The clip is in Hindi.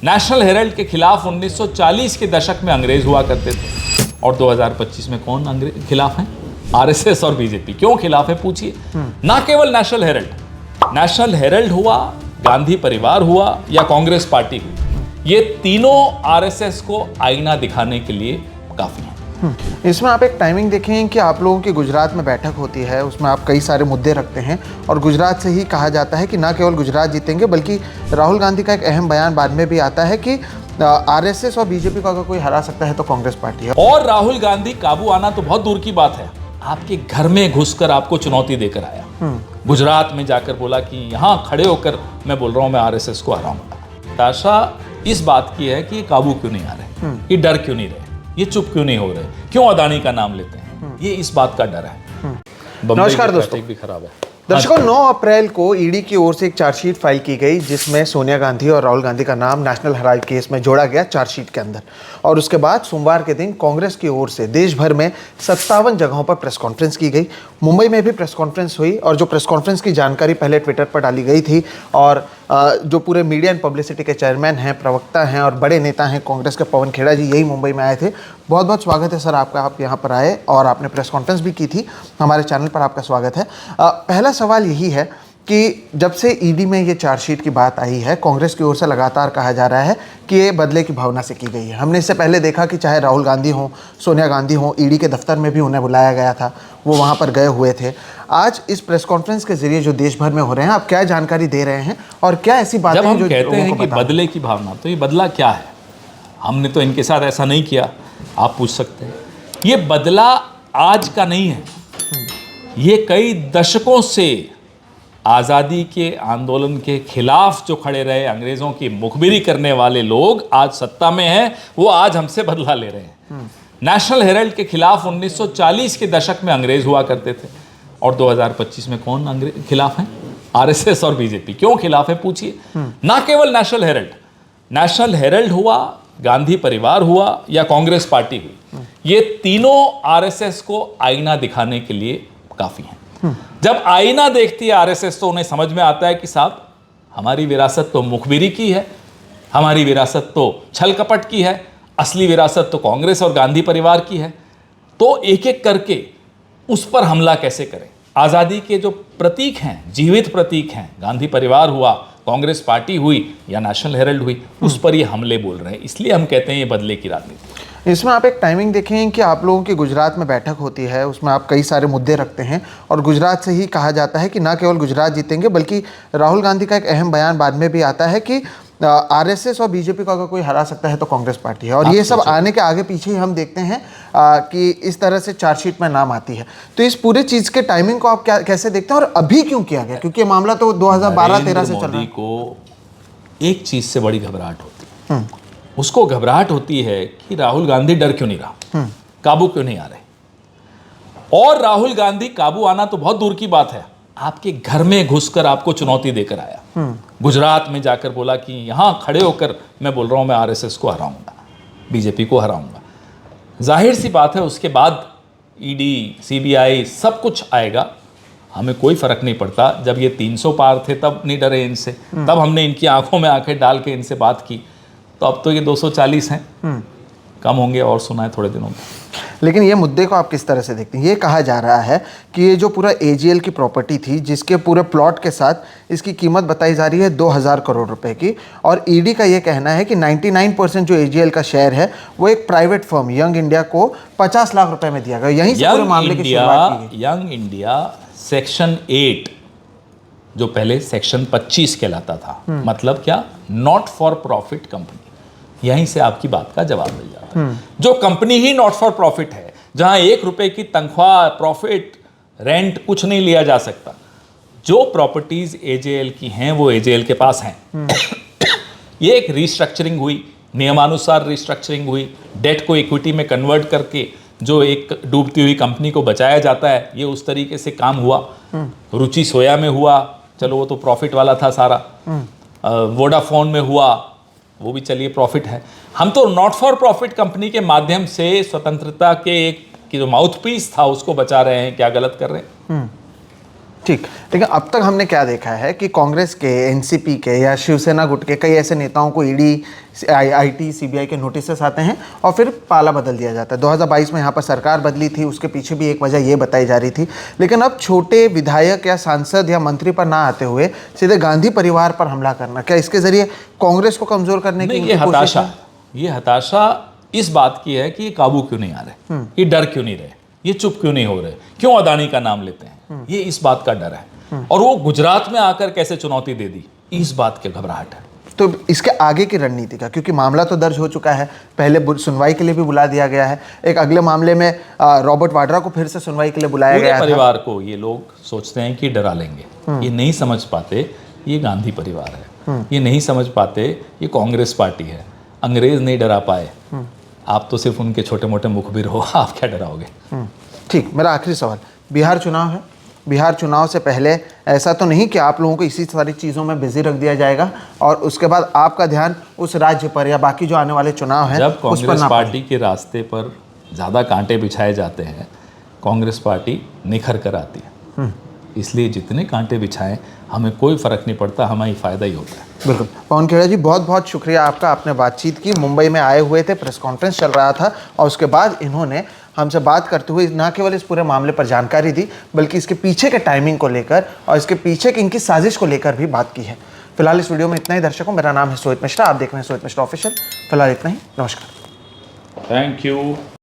नेशनल हेराल्ड के खिलाफ 1940 के दशक में अंग्रेज हुआ करते थे और 2025 में कौन अंग्रेज खिलाफ है? आरएसएस और बीजेपी। क्यों खिलाफ है पूछिए। ना केवल नेशनल हेराल्ड हुआ, गांधी परिवार हुआ या कांग्रेस पार्टी हुई, ये तीनों आरएसएस को आईना दिखाने के लिए काफी है। इसमें आप एक टाइमिंग देखें कि आप लोगों की गुजरात में बैठक होती है, उसमें आप कई सारे मुद्दे रखते हैं और गुजरात से ही कहा जाता है कि ना केवल गुजरात जीतेंगे बल्कि राहुल गांधी का एक अहम बयान बाद में भी आता है कि आरएसएस और बीजेपी को अगर कोई हरा सकता है तो कांग्रेस पार्टी है। और राहुल गांधी काबू आना तो बहुत दूर की बात है, आपके घर में घुसकर आपको चुनौती देकर आया। गुजरात में जाकर बोला कि यहाँ खड़े होकर मैं बोल रहा हूँ मैं आरएसएस को हराऊंगा। ताशा इस बात की है कि ये काबू क्यों नहीं आ रहे, ये डर क्यों नहीं रहे, ये चुप क्यों नहीं हो रहे, क्यों अदानी का नाम लेते हैं, ये इस बात का डर है। नमस्कार दोस्तों, भी खराब है। दर्शकों, 9 अप्रैल को ईडी की ओर से एक चार्जशीट फाइल की गई जिसमें सोनिया गांधी और राहुल गांधी का नाम नेशनल हेराल्ड केस में जोड़ा गया चार्जशीट के अंदर। और उसके बाद सोमवार के दिन कांग्रेस की ओर से देश भर में 57 जगहों पर प्रेस कॉन्फ्रेंस की गई। मुंबई में भी प्रेस कॉन्फ्रेंस हुई और जो प्रेस कॉन्फ्रेंस की जानकारी पहले ट्विटर पर डाली गई थी और जो पूरे मीडिया एंड पब्लिसिटी के चेयरमैन हैं, प्रवक्ता हैं और बड़े नेता हैं कांग्रेस के, पवन खेड़ा जी, यही मुंबई में आए थे। बहुत बहुत स्वागत है सर आपका, आप यहाँ पर आए और आपने प्रेस कॉन्फ्रेंस भी की थी। हमारे चैनल पर आपका स्वागत है। पहला सवाल यही है कि जब से ईडी में ये चार्जशीट की बात आई है, कांग्रेस की ओर से लगातार कहा जा रहा है कि ये बदले की भावना से की गई है। हमने इससे पहले देखा कि चाहे राहुल गांधी हों, सोनिया गांधी हों, ईडी के दफ्तर में भी उन्हें बुलाया गया था, वो वहाँ पर गए हुए थे। आज इस प्रेस कॉन्फ्रेंस के जरिए जो देश भर में हो रहे हैं, आप क्या जानकारी दे रहे हैं और क्या ऐसी बातें हैं जो कहते हैं कि बदले की भावना, तो ये बदला क्या है? हमने तो इनके साथ ऐसा नहीं किया, आप पूछ सकते हैं। ये बदला आज का नहीं है, ये कई दशकों से आज़ादी के आंदोलन के खिलाफ जो खड़े रहे, अंग्रेज़ों की मुखबिरी करने वाले लोग आज सत्ता में हैं, वो आज हमसे बदला ले रहे हैं। नेशनल हेराल्ड के खिलाफ 1940 के दशक में अंग्रेज हुआ करते थे और 2025 में कौन अंग्रेज खिलाफ है? आरएसएस और बीजेपी। क्यों खिलाफ है पूछिए। ना केवल नेशनल हेराल्ड हुआ, गांधी परिवार हुआ या कांग्रेस पार्टी हुई, ये तीनों आरएसएस को आईना दिखाने के लिए काफी हैं। जब आईना देखती है आरएसएस तो उन्हें समझ में आता है कि साहब हमारी विरासत तो मुखबिरी की है, हमारी विरासत तो छल कपट की है, असली विरासत तो कांग्रेस और गांधी परिवार की है। तो एक एक करके उस पर हमला कैसे करें। आज़ादी के जो प्रतीक हैं, जीवित प्रतीक हैं, गांधी परिवार हुआ, कांग्रेस पार्टी हुई या नेशनल हेराल्ड हुई, उस पर ये हमले बोल रहे हैं। इसलिए हम कहते हैं ये बदले की राजनीति। इसमें आप एक टाइमिंग देखें कि आप लोगों की गुजरात में बैठक होती है, उसमें आप कई सारे मुद्दे रखते हैं और गुजरात से ही कहा जाता है कि ना केवल गुजरात जीतेंगे बल्कि राहुल गांधी का एक अहम बयान बाद में भी आता है कि आरएसएस और बीजेपी को अगर कोई हरा सकता है तो कांग्रेस पार्टी है। और ये सब आने के आगे पीछे ही हम देखते हैं कि इस तरह से चार्जशीट में नाम आती है। तो इस पूरे चीज़ के टाइमिंग को आप कैसे देखते हैं और अभी क्यों किया गया? क्योंकि ये मामला तो 2012-13 से चल रहा है। को एक चीज़ से बड़ी घबराहट होती है, उसको घबराहट होती है कि राहुल गांधी डर क्यों नहीं रहा, काबू क्यों नहीं आ रहे। और राहुल गांधी काबू आना तो बहुत दूर की बात है, आपके घर में घुसकर आपको चुनौती देकर आया। गुजरात में जाकर बोला कि यहाँ खड़े होकर मैं बोल रहा हूँ मैं आरएसएस को हराऊंगा, बीजेपी को हराऊंगा। जाहिर सी बात है उसके बाद ईडी, सीबीआई सब कुछ आएगा, हमें कोई फर्क नहीं पड़ता। जब ये 300 पार थे तब नहीं डरे इनसे, तब हमने इनकी आंखों में आंखें डाल के इनसे बात की। तो अब तो ये 240 हैं, कम होंगे और सुना है थोड़े दिनों में। लेकिन ये मुद्दे को आप किस तरह से देखते हैं? ये कहा जा रहा है कि ये जो पूरा एजीएल की प्रॉपर्टी थी, जिसके पूरे प्लॉट के साथ इसकी कीमत बताई जा रही है 2000 करोड़ रुपए की, और ईडी का ये कहना है कि 99% जो एजीएल का शेयर है वो एक प्राइवेट फर्म यंग इंडिया को 50 लाख रुपए में दिया गया। यहीं से पूरे मामले की शुरुआत की गई। यंग इंडिया सेक्शन 8 जो पहले सेक्शन 25 कहलाता था, मतलब क्या, नॉट फॉर प्रॉफिट कंपनी, यहीं से आपकी बात का जवाब मिल जाता है। जो company he not for profit है, जहां 1 रुपए की तनख्वाह, प्रॉफिट, रेंट कुछ नहीं लिया जा सकता, जो प्रॉपर्टीज एजेएल की हैं वो एजेएल के पास हैं। ये एक रिस्ट्रक्चरिंग हुई, नियमानुसार रिस्ट्रक्चरिंग हुई, डेट को इक्विटी में कन्वर्ट करके जो एक डूबती हुई कंपनी को बचाया जाता है, ये उस तरीके से काम हुआ। रुचि सोया में हुआ, चलो वो तो प्रॉफिट वाला था सारा। वोडाफोन में हुआ, वो भी चलिए प्रॉफिट है। हम तो नॉट फॉर प्रॉफिट कंपनी के माध्यम से स्वतंत्रता के एक जो माउथपीस था उसको बचा रहे हैं। क्या गलत कर रहे हैं? ठीक, लेकिन अब तक हमने क्या देखा है कि कांग्रेस के, एनसीपी के या शिवसेना गुट के कई ऐसे नेताओं को ईडी, आईटी, सीबीआई के नोटिस आते हैं और फिर पाला बदल दिया जाता है। 2022 में यहाँ पर सरकार बदली थी, उसके पीछे भी एक वजह ये बताई जा रही थी। लेकिन अब छोटे विधायक या सांसद या मंत्री पर ना आते हुए सीधे गांधी परिवार पर हमला करना, क्या इसके जरिए कांग्रेस को कमजोर करने की नहीं, ये हताशा इस बात की है कि ये काबू क्यों नहीं आ रहे, ये डर क्यों नहीं रहे, ये चुप क्यों नहीं हो रहे, क्यों अदानी का नाम लेते हैं, ये इस बात का डर है। और वो गुजरात में आकर कैसे चुनौती दे दी, इस बात की घबराहट है। तो इसके आगे की रणनीति का, क्योंकि मामला तो दर्ज हो चुका है, पहले सुनवाई के लिए भी बुला दिया गया है, एक अगले मामले में रॉबर्ट वाड्रा को फिर से सुनवाई के लिए बुलाया गया है। परिवार को ये लोग सोचते हैं कि डरा लेंगे, ये नहीं समझ पाते ये गांधी परिवार है, ये नहीं समझ पाते ये कांग्रेस पार्टी है। अंग्रेज नहीं डरा पाए, आप तो सिर्फ उनके छोटे मोटे मुखबिर हो, आप क्या डराओगे। ठीक, मेरा आखिरी सवाल, बिहार चुनाव है, बिहार चुनाव से पहले ऐसा तो नहीं कि आप लोगों को इसी सारी चीज़ों में बिजी रख दिया जाएगा और उसके बाद आपका ध्यान उस राज्य पर या बाकी जो आने वाले चुनाव हैं जब कांग्रेस पार्टी के रास्ते पर ज़्यादा कांटे बिछाए जाते हैं, कांग्रेस पार्टी निखर कर आती है। इसलिए जितने कांटे बिछाएं हमें कोई फ़र्क नहीं पड़ता, हमें फ़ायदा ही होता है। बिल्कुल। पवन खेड़ा जी, बहुत बहुत शुक्रिया आपका, आपने बातचीत की, मुंबई में आए हुए थे, प्रेस कॉन्फ्रेंस चल रहा था और उसके बाद इन्होंने हमसे बात करते हुए न केवल इस पूरे मामले पर जानकारी दी, बल्कि इसके पीछे के टाइमिंग को लेकर और इसके पीछे की इनकी साजिश को लेकर भी बात की है। फिलहाल इस वीडियो में इतना ही दर्शकों, मेरा नाम है सोहित मिश्रा, आप देख रहे हैं सोहित मिश्रा ऑफिशियल। फिलहाल इतना ही, नमस्कार। Thank you.